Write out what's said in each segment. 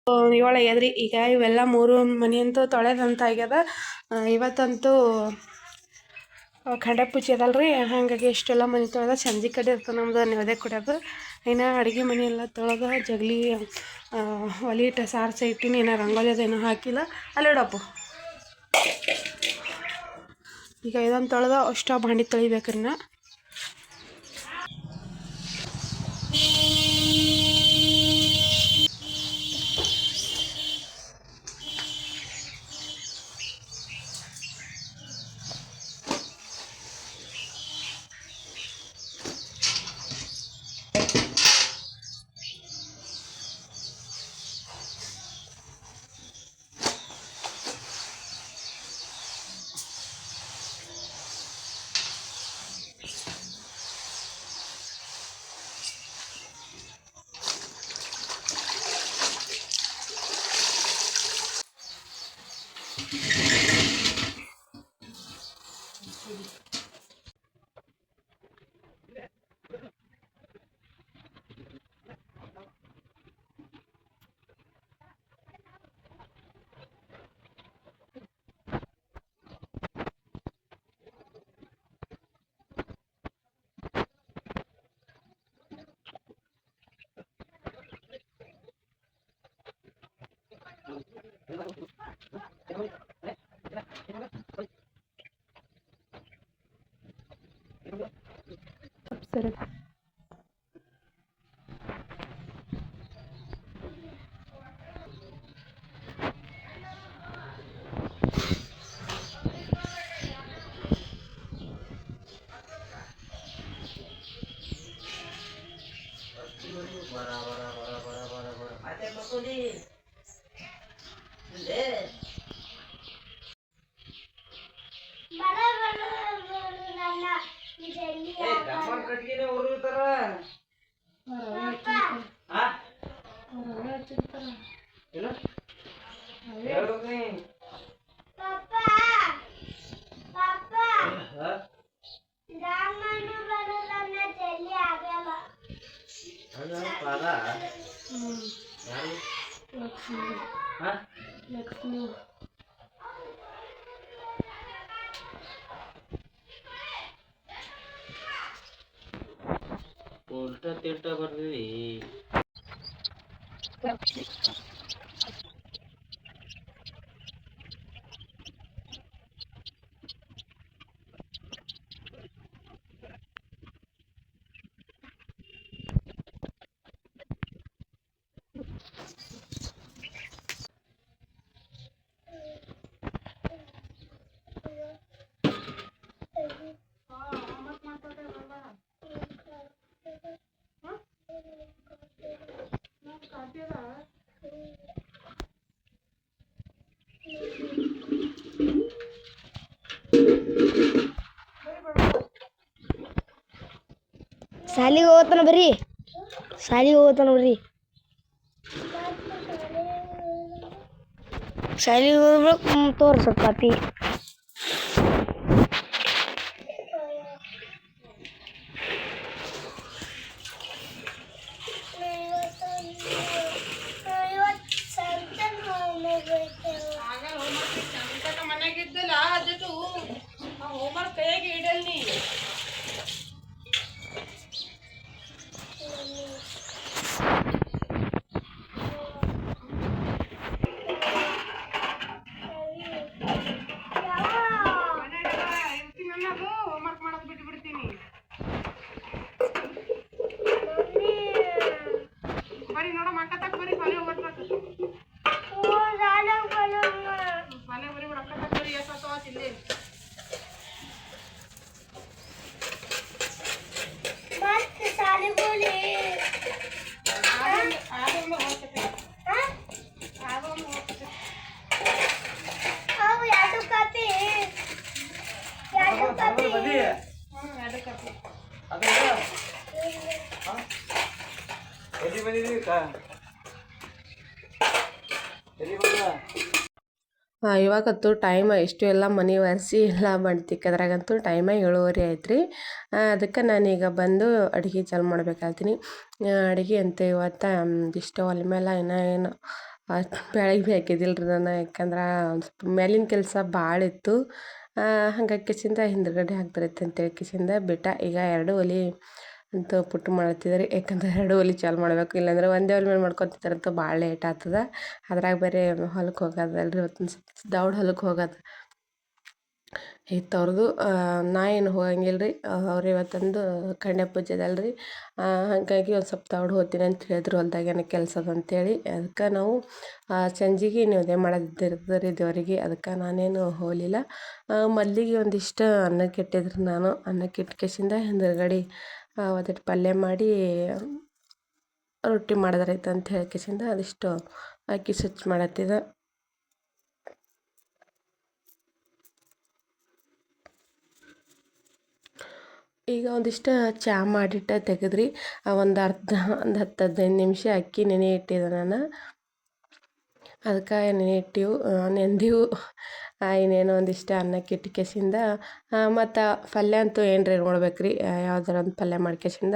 ಏಳು ಆಗ್ಯದ್ರಿ. ಈಗ ಇವೆಲ್ಲ 3 ಮನೆ ಅಂತೂ ತೊಳೆದಂತ ಆಗ್ಯದ. ಇವತ್ತಂತೂ ಖಂಡ ಪೂಜೆ ಅದಲ್ರಿ, ಹಾಗಾಗಿ ಇಷ್ಟೆಲ್ಲ ಮನೆ ತೊಳೆದ ಸಂಜೆ ಕಡೆ ಇರ್ತದೆ ನಮ್ದು ನೈವೇದ್ಯ ಕೊಡೋದು. ಇನ್ನು ಅಡುಗೆ ಮನೆ ಎಲ್ಲ ತೊಳೆದ ಜಗಲಿ ಒಲೆ ಇಟ್ಟು ಸಾರಿಸಿ ಇಟ್ಟಿನಿ. ಏನೋ ರಂಗೋಲಿ ಅದೇನೋ ಹಾಕಿಲ್ಲ. ಅಲ್ಲಿಡಪ್ಪು ಈಗ ಇದನ್ನು ತೊಳೆದ ಅಷ್ಟು ಭಾಂಡಿ ತೊಳಿಬೇಕ್ರಿ ನಾ. ಸರಿ ಲಕ್ಷ್ಮಿ ಉಲ್ಟಾ ತಿಲ್ಟಾ ಬರ್ತೀವಿ. ಶಾಲಿಗೆ ಹೋಗ್ತಾನ ಬರ್ರಿ, ಶಾಲಿಗೆ ಹೋಗ್ತಾನ ಬರ್ರಿ, ಶಾಲಿಗೆ ಹೋಗ್ಬೇಕು. ತೋರ್ಸ ಕಾಪಿ ಮನೆಗಿದ್ದಲ್ಲ ಅದು ಹೋಮ್ವರ್ಕ್ ಕೈಯಾಗಿ ಇಡಲ್ ನೀ. ಹೋಮ್ವರ್ಕ್ ಮಾಡೋದು ಬಿಟ್ಟು ಬಿಡ್ತೀನಿ. ಬರೀ ನೋಡ ಮಕ್ಕ ತಕ್ಕ ಬರೀ ಸಾಲಿ ಹೋಗ್ಬೇಕು. ಸಾಲೆ ಬರೀ ಅಕ್ಕ ತಕ್ಕ ಬರೀ ಎಷ್ಟೋ ಇಲ್ಲಿ ಇವಾಗಂತೂ ಟೈಮ್ ಎಷ್ಟು ಎಲ್ಲ ಮನೆ ಒರೆಸಿ ಎಲ್ಲ ಮಾಡ್ತಿಕ್ಕದ್ರಾಗಂತೂ ಟೈಮ 7:30 ಆಯ್ತು ರೀ. ಅದಕ್ಕೆ ನಾನೀಗ ಬಂದು ಅಡುಗೆ ಚಾಲು ಮಾಡ್ಬೇಕಾಗ್ತೀನಿ. ಅಡುಗೆ ಅಂತ ಇವತ್ತು ಇಷ್ಟ ಒಲೆ ಮೇಲೆ ಏನು ಬೆಳಗ್ಗೆ ಭೀ ಹಾಕಿದ್ದಿಲ್ಲ ರೀ ನಾನು, ಯಾಕಂದ್ರೆ ಒಂದು ಸ್ವಲ್ಪ ಮೇಲಿನ ಕೆಲಸ ಭಾಳ ಇತ್ತು. ಹಂಗಾಗಿ ಕಿಸಿಂದ ಹಿಂದ್ಗಡೆ ಹಾಕ್ತಾರೈತೆ ಅಂತೇಳಿ ಕಿಸಿಂದ ಬಿಟ್ಟ. ಈಗ 2 ಒಲೆ ಅಂತೂ ಪುಟ್ಟು ಮಾಡ್ತಿದ್ದಾರೆ, ಯಾಕಂದ್ರೆ 2 ಒಲೆ ಚಾಲು ಮಾಡಬೇಕು, ಇಲ್ಲಾಂದ್ರೆ ಒಂದೇ ಒಲೆ ಮೇಲೆ ಮಾಡ್ಕೊತಿದ್ದಾರಂತ ಭಾಳ ಲೇಟ್ ಆಗ್ತದೆ. ಅದ್ರಾಗ ಬೇರೆ ಹೊಲಕ್ಕೆ ಹೋಗೋದಲ್ರಿ, ಇವತ್ತಿನ ದೌಡ್ ಹೊಲಕ್ಕೆ ಹೋಗೋದು ಇತ್ತು ಅವ್ರದ್ದು. ನಾ ಏನು ಹೋಗಂಗಿಲ್ಲ ರೀ, ಅವ್ರು ಇವತ್ತೊಂದು ಕನ್ಯಾ ಪೂಜೆ ಅದಲ್ರಿ, ಹಾಗಾಗಿ ಒಂದು ಸ್ವಲ್ಪ ದೌಡ್ ಹೋಗ್ತೀನಿ ಅಂತ ಹೇಳಿದ್ರು, ಹೊಲ್ದಾಗೇನೋ ಕೆಲಸ ಅದ ಅಂತೇಳಿ. ಅದಕ್ಕೆ ನಾವು ಸಂಜೆಗೆ ನೈವೇದ್ಯ ಮಾಡೋದಿರ್ತದೆ ರೀ ದೇವರಿಗೆ, ಅದಕ್ಕೆ ನಾನೇನು ಹೋಗಲಿಲ್ಲ. ಮೊದಲಿಗೆ ಒಂದಿಷ್ಟು ಅನ್ನಕ್ಕೆ ಇಟ್ಟಿದ್ರು ನಾನು, ಅನ್ನಕ್ಕೆ ಇಟ್ಕೇಸಿಂದ ಹಿಂದುಗಡೆ ಒಂದಿಟ್ಟು ಪಲ್ಯ ಮಾಡಿ ರೊಟ್ಟಿ ಮಾಡಿದ್ರೈತೆ ಅಂತ ಹೇಳ್ಕೇಸಿಂದ ಅದಿಷ್ಟು ಅಕ್ಕಿ ಸ್ವಚ್ಛ ಮಾಡತ್ತಿದ್ದೆ. ಈಗ ಒಂದಿಷ್ಟು ಚಹಾ ಮಾಡಿಟ್ಟು ತೆಗೆದ್ರಿ, ಒಂದು 10-15 ನಿಮಿಷ ಅಕ್ಕಿ ನೆನೆ ಇಟ್ಟಿದ್ದೆ ನಾನು. ಅದಕ್ಕೆ ನೆನೆ ಇಟ್ಟಿವು, ನೆಂದಿವು. ಇನ್ನೇನೋ ಒಂದಿಷ್ಟು ಅನ್ನಕ್ಕೆ ಇಟ್ಕೇಸಿಂದ ಮತ್ತು ಪಲ್ಯ ಅಂತೂ ಏನ್ರಿ ನೋಡ್ಬೇಕು ರೀ, ಯಾವ್ದಾರ ಒಂದು ಪಲ್ಯ ಮಾಡ್ಕೇಸಿಂದ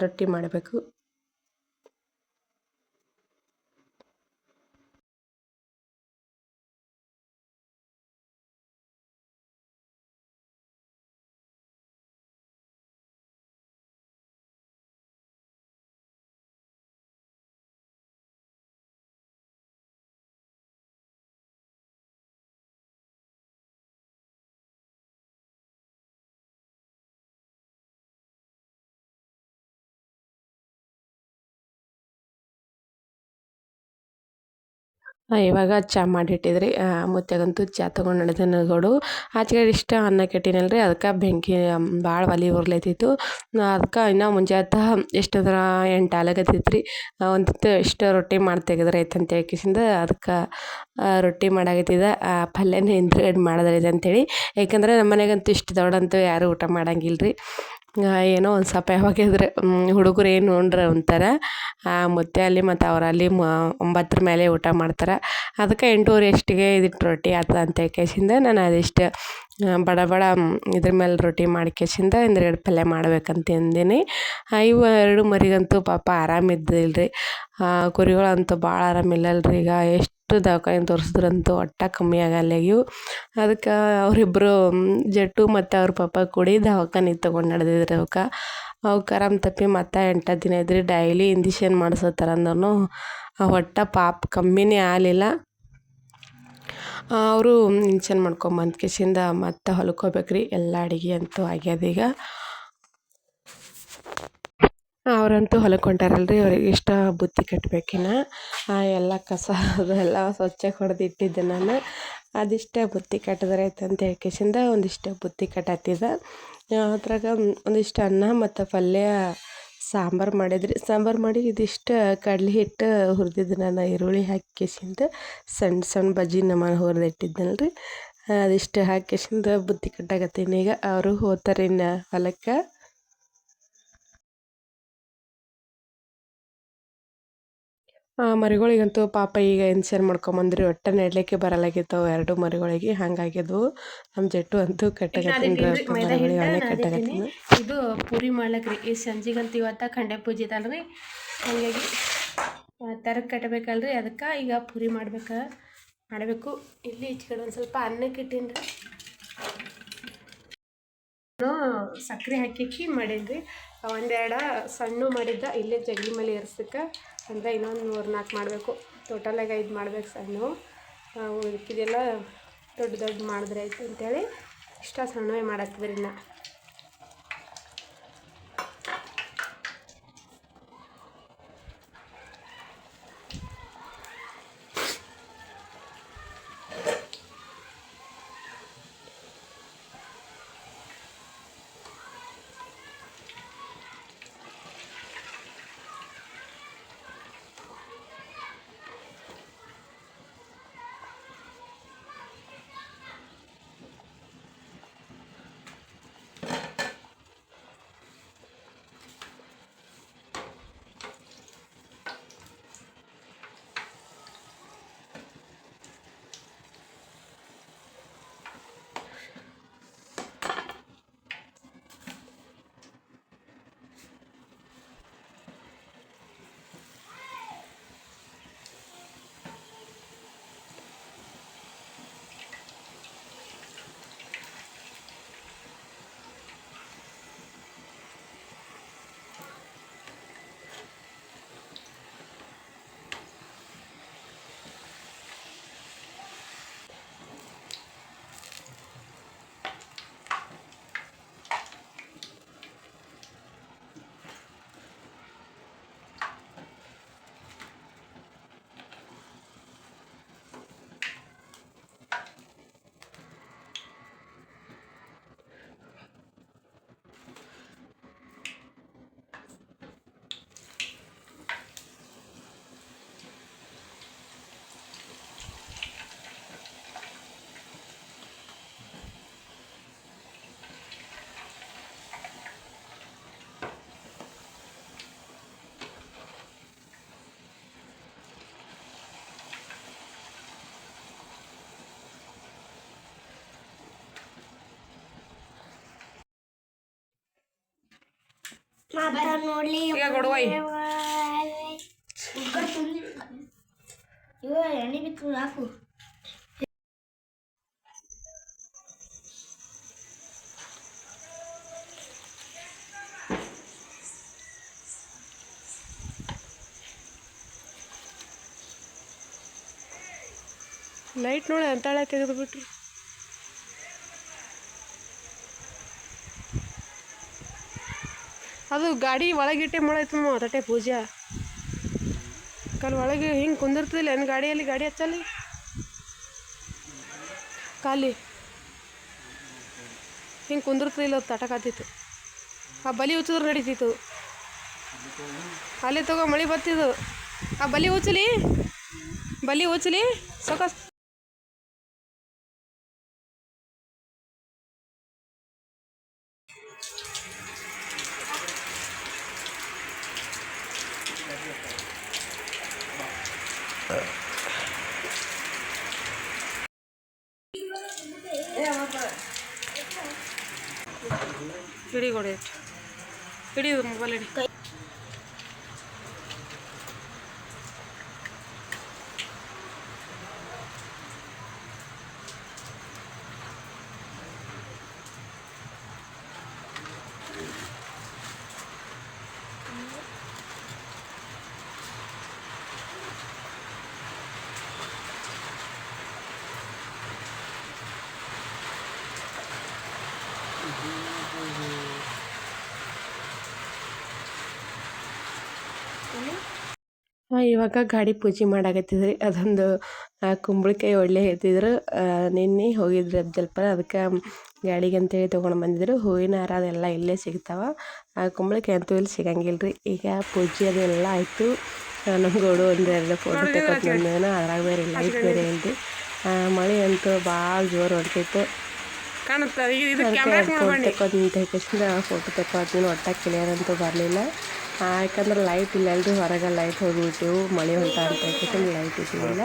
ರೊಟ್ಟಿ ಮಾಡಬೇಕು. ಇವಾಗ ಚಹಾ ಮಾಡಿಟ್ಟಿದ್ರಿ, ಮುತ್ಯಾಗಂತೂ ಚಹಾ ತೊಗೊಂಡು ನಡೆದ ಗಡು ಆಚೆ ಇಷ್ಟ ಅನ್ನ ಕೆಟ್ಟಿನಲ್ಲ ರೀ, ಅದಕ್ಕೆ ಬೆಂಕಿ ಭಾಳ ಒಲೆ ಉರ್ಲೈತಿತ್ತು. ಅದಕ್ಕೆ ಇನ್ನೂ ಮುಂಜಾನೆ ಎಷ್ಟಂದ್ರೆ 8 ಆಗ್ಲಕತ್ತಿತ್ತು ರೀ. ಒಂದಿತ್ತು ಇಷ್ಟು ರೊಟ್ಟಿ ಮಾಡಿ ತೆಗೆದ್ರೆ ಐತೆ ಅಂತ ಹೇಳ್ಕಿಸಿಂದ ಅದಕ್ಕೆ ರೊಟ್ಟಿ ಮಾಡಾಕತ್ತಿದ್ದೆ. ಪಲ್ಯನ ಹಿಂದ್ಗಡೆ ಮಾಡಿದ್ರೈತೆ ಅಂತೇಳಿ, ಯಾಕಂದ್ರೆ ನಮ್ಮ ಮನೆಗಂತೂ ಇಷ್ಟು ದೊಡ್ಡಂತೂ ಯಾರೂ ಊಟ ಮಾಡಂಗಿಲ್ಲ ರೀ. ಏನೋ ಒಂದು ಸ್ವಲ್ಪ ಯಾವಾಗಿದ್ರೆ ಹುಡುಗರು ಏನು ಉಂಡ್ರೆ ಒಂಥರ, ಮುತ್ತೆ ಅಲ್ಲಿ ಮತ್ತು ಅವರಲ್ಲಿ 9 ಮೇಲೆ ಊಟ ಮಾಡ್ತಾರೆ. ಅದಕ್ಕೆ 8:30 ಅಷ್ಟಿಗೆ ಇದಿಟ್ಟು ರೊಟ್ಟಿ ಆಯ್ತು ಅಂತ ಹೇಳ್ಕೇಸಿಂದ ನಾನು ಅದಿಷ್ಟು ಬಡ ಬಡ ಇದ್ರ ಮೇಲೆ ರೊಟ್ಟಿ ಮಾಡ್ಕೇಸಿಂದ ಹಿಂದ್ಗಡೆ ಪಲ್ಯ ಮಾಡ್ಬೇಕಂತ ಅಂದೀನಿ. ಇವು 2 ಮರಿಗಂತೂ ಪಾಪ ಆರಾಮಿದ್ದಿಲ್ಲ ರೀ, ಕುರಿಗಳಂತೂ ಭಾಳ ಆರಾಮಿಲ್ಲಲ್ರಿ. ಈಗ ಎಷ್ಟು ದವಾಖಾನೆ ತೋರಿಸಿದ್ರಂತೂ ಒಟ್ಟು ಕಮ್ಮಿ ಆಗಲ್ಲಾಗಿವು. ಅದಕ್ಕೆ ಅವರಿಬ್ಬರು ಜಟ್ಟು ಮತ್ತು ಅವ್ರ ಪಾಪ ಕೂಡಿ ದವಾಖಾನಿಗೆ ತೊಗೊಂಡು ನಡೆದಿದ್ರು. ಅವಕ್ಕೆ ಆರಾಮ ತಪ್ಪಿ ಮತ್ತು 8 ದಿನ ಇದ್ರಿ, ಡೈಲಿ ಇಂಜೆಕ್ಷನ್ ಮಾಡಿಸೋತಾರ ಅಂದ್ರೂ ಒಟ್ಟು ಪಾಪ ಕಮ್ಮಿನೇ ಆಗಲಿಲ್ಲ. ಅವರು ಇಂಜೆಕ್ಷನ್ ಮಾಡ್ಕೊಂಬಂದು ಕಿಸಿಂದ ಮತ್ತು ಹೊಲಕ್ಕೆ ಹೋಗ್ಬೇಕು ರೀ. ಎಲ್ಲ ಅಡುಗೆ ಅಂತೂ ಆಗ್ಯದ. ಈಗ ಅವರಂತೂ ಹೊಲಕ್ಕೆ ಹೊಂಟಾರಲ್ರಿ, ಅವ್ರಿಗೆ ಇಷ್ಟ ಬುತ್ತಿ ಕಟ್ಟಬೇಕಿನ್ನ. ಎಲ್ಲ ಕಸ ಅದೆಲ್ಲ ಸ್ವಚ್ಛ ಹೊಡೆದು ಇಟ್ಟಿದ್ದೆ ನಾನು. ಅದಿಷ್ಟೇ ಬುತ್ತಿ ಕಟ್ಟಿದ್ರೆ ಆಯ್ತು ಅಂತ ಹೇಳ್ಕೇಸಿಂದ ಒಂದಿಷ್ಟು ಬುತ್ತಿ ಕಟ್ಟತ್ತಿದ್ದೆ. ಅದ್ರಾಗ ಒಂದಿಷ್ಟು ಅನ್ನ ಮತ್ತು ಪಲ್ಯ ಸಾಂಬಾರು ಮಾಡಿದ್ರಿ. ಸಾಂಬಾರು ಮಾಡಿ ಇದಿಷ್ಟು ಕಡ್ಲೆ ಹಿಟ್ಟು ಹುರಿದಿದ್ದು ನಾನು ಈರುಳ್ಳಿ ಹಾಕಿಸಿಂದ ಸಣ್ಣ ಸಣ್ಣ ಬಜ್ಜಿ ನಮೂನೆ ಹುರಿದಿಟ್ಟಿದ್ನಲ್ಲ ರೀ, ಅದಿಷ್ಟು ಹಾಕಿಸಿಂದ ಬುತ್ತಿ ಕಟ್ಟಾಕತ್ತೀನಿ. ಈಗ ಅವರು ಹೋಗ್ತಾರೆ ಇನ್ನು ಹೊಲಕ್ಕೆ. ಮರಿಗಳಿಗಂತೂ ಪಾಪ ಈಗ ಇನ್ಸೇರ್ ಮಾಡ್ಕೊಂಬಂದ್ರಿ, ಒಟ್ಟು ನಡಲಿಕ್ಕೆ ಬರಲಾಗಿತ್ತವು 2 ಮರಿಗಳಿಗೆ. ಹಂಗಾಗಿದ್ವು. ನಮ್ಮ ಜಟ್ಟು ಅಂತೂ ಕಟ್ಟಕತ್ತೀನಿ, ಅವನೇ ಕಟ್ಟಕತ್ತೀನಿ. ಇದು ಪೂರಿ ಮಾಡ್ಲಕ್ಕೆ ರೀ, ಈ ಸಂಜೆಗಂತೂ ಇವತ್ತು ಖಂಡೆ ಪೂಜೆ ಇದಲ್ರಿ, ಹಾಗಾಗಿ ತರಕ್ಕೆ ಕಟ್ಟಬೇಕಲ್ರಿ. ಅದಕ್ಕೆ ಈಗ ಪೂರಿ ಮಾಡಬೇಕು. ಇಲ್ಲಿ ಈಚೆ ಕಡೆ ಒಂದು ಸ್ವಲ್ಪ ಅನ್ನಕ್ಕೆ ಇಟ್ಟೀನಿ ರೀ, ಸಕ್ಕರೆ ಹಾಕಿ ಮಾಡೀನಿ ರೀ. 1-2 ಸಣ್ಣ ಮಾಡಿದ್ದ ಇಲ್ಲೇ ಜಗಲಿ ಮೇಲೆ ಏರ್ಸಕ್ಕೆ, ಅಂದರೆ ಇನ್ನೊಂದು 3-4 ಮಾಡಬೇಕು. ಟೋಟಲಾಗಿ 5 ಮಾಡ್ಬೇಕು ಸಣ್ಣ. ಉಳ್ಕಿದೆಲ್ಲ ದೊಡ್ಡ ಮಾಡಿದ್ರೆ ಆಯ್ತು ಅಂತೇಳಿ ಇಷ್ಟ ಸಣ್ಣವೇ ಮಾಡತ್ತಿದ್ರಿ. ಇನ್ನು ನೋಡ್ಲಿ ಈಗ ಕೊಡುವೈ ಇವ ಎಣ್ಣೆ ಬಿತ್ತು ಹಾಕು. ಲೈಟ್ ನೋಡಿ ಅಂತಾಳೆ ತೆಗೆದು ಬಿಟ್ರು. ಅದು ಗಾಡಿ ಒಳಗಿಟ್ಟೆ ಮಾಡೈತಮ್ಮ ಅದಟೆ ಪೂಜೆ ಕಲ್ ಒಳಗೆ ಹಿಂಗೆ ಕುಂದಿರ್ತದಿಲ್ಲ ಏನು ಗಾಡಿಯಲ್ಲಿ ಗಾಡಿ ಹಚ್ಚಲ್ಲಿ ಖಾಲಿ ಹಿಂಗೆ ಕುಂದಿರ್ತದಿಲ್ಲ ಅದು ತಟಕಾತಿತ್ತು. ಆ ಬಲಿ ಹುಚ್ಚಿದ್ರು ನಡೀತಿತ್ತು. ಅಲ್ಲೇ ತಗೋ ಮಳೆ ಬತ್ತಿದ್ದು. ಆ ಬಲಿ ಹುಚ್ಚಲಿ ಸೊಕ ಹಿಡಿ ಕೊಡಿ ಹಿಡಿದು ಮೊಬೈಲ್ ಹಿಡಿ. ಇವಾಗ ಗಾಡಿ ಪೂಜೆ ಮಾಡಾಕತ್ತಿದ್ರಿ. ಅದೊಂದು ಕುಂಬಳಕಾಯಿ ಒಳ್ಳೆ ಹೇಳ್ತಿದ್ರು. ನಿನ್ನೆ ಹೋಗಿದ್ರಿ ಅಬ್ಜಲ್ಪುರ, ಅದಕ್ಕೆ ಗಾಡಿಗೆ ಅಂತೇಳಿ ತೊಗೊಂಡು ಬಂದಿದ್ರು. ಹೂವಿನ ಹಾರ ಅದೆಲ್ಲ ಇಲ್ಲೇ ಸಿಗ್ತಾವೆ. ಕುಂಬಳಕಾಯಿ ಅಂತೂ ಇಲ್ಲಿ ಸಿಗಂಗಿಲ್ಲ ರೀ. ಈಗ ಪೂಜೆ ಅದೆಲ್ಲ ಆಯಿತು. ನಮ್ಮ ಗೌಡು ಒಂದೆರಡು ಫೋಟೋ ತೆಕ್ಕೊಟ್ಟು ಬಂದೇನೋ, ಅದ್ರಾಗ ಬೇರೆ ಲೈಟ್ ಬೇರೆ ಇಲ್ರಿ. ಮಳೆ ಅಂತೂ ಭಾಳ ಜೋರು ಹೊಡ್ತೈತೆ. ಫೋಟೋ ತೆಕ್ಕೊತೀನಿ, ಒಟ್ಟಾಗ ಕ್ಲಿಯರ್ ಅಂತೂ ಬರಲಿಲ್ಲ. ಯಾಕಂದ್ರೆ ಲೈಟ್ ಇಲ್ಲ ಅಲ್ರಿ, ಹೊರಗೆ ಲೈಟ್ ಹೋಗಿಬಿಟ್ಟಿವು, ಮಳೆ ಹೊಂಟ ಅಂತ ಲೈಟ್ ಇಟ್ಟಿಲ್ಲ.